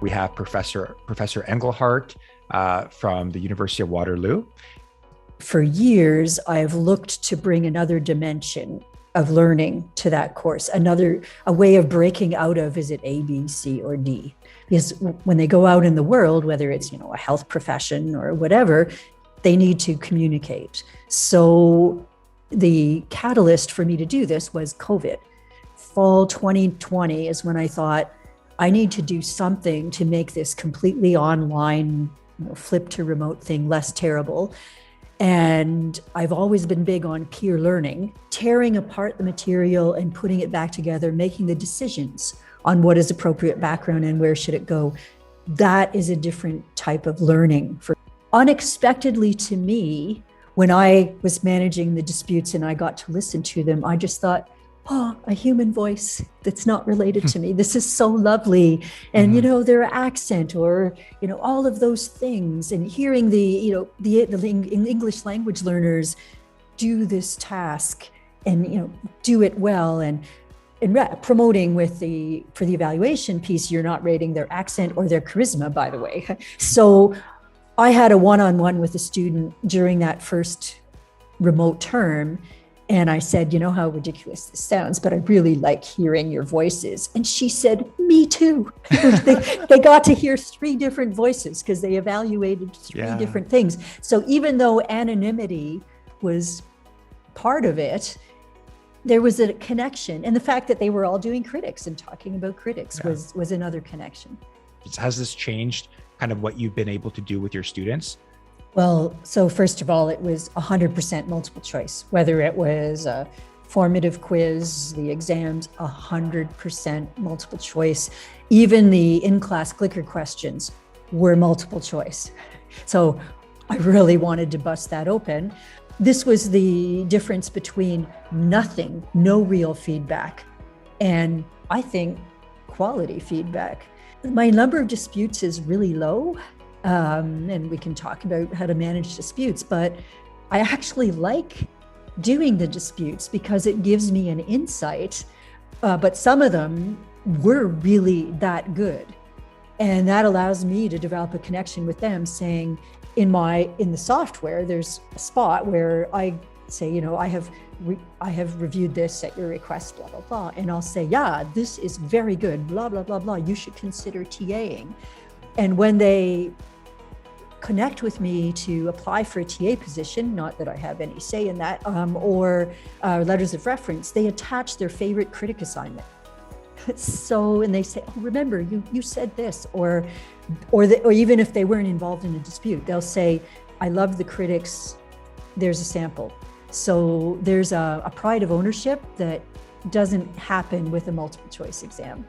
we have Professor Engelhardt from the University of Waterloo. For years, I've looked to bring another dimension of learning to that course, a way of breaking out of, is it A, B, C, or D? Because when they go out in the world, whether it's, a health profession or whatever, they need to communicate. So the catalyst for me to do this was COVID. Fall 2020 is when I thought, I need to do something to make this completely online, flip to remote thing less terrible. And I've always been big on peer learning, tearing apart the material and putting it back together, making the decisions on what is appropriate background and where should it go. That is a different type of learning. Unexpectedly to me, when I was managing the disputes and I got to listen to them, I just thought, oh, a human voice that's not related to me. This is so lovely. And, their accent or, all of those things, and hearing the English language learners do this task and, do it well, and promoting for the evaluation piece, you're not rating their accent or their charisma, by the way. So I had a one-on-one with a student during that first remote term. And I said, how ridiculous this sounds, but I really like hearing your voices. And she said, me too. They got to hear 3 different voices because they evaluated 3 different things. So even though anonymity was part of it, there was a connection. And the fact that they were all doing critics and talking about critics was another connection. Has this changed kind of what you've been able to do with your students? Well, so first of all, it was 100% multiple choice, whether it was a formative quiz, the exams, 100% multiple choice. Even the in-class clicker questions were multiple choice. So I really wanted to bust that open. This was the difference between nothing, no real feedback, and I think quality feedback. My number of disputes is really low. And we can talk about how to manage disputes, but I actually like doing the disputes because it gives me an insight, but some of them were really that good. And that allows me to develop a connection with them, saying in the software, there's a spot where I say, I have reviewed this at your request, blah, blah, blah. And I'll say, yeah, this is very good, blah, blah, blah, blah. You should consider TAing. And when they connect with me to apply for a TA position, not that I have any say in that, or letters of reference, they attach their favorite critic assignment. And they say, oh, remember, you said this, or even if they weren't involved in a dispute, they'll say, I love the critics, there's a sample. So there's a pride of ownership that doesn't happen with a multiple choice exam.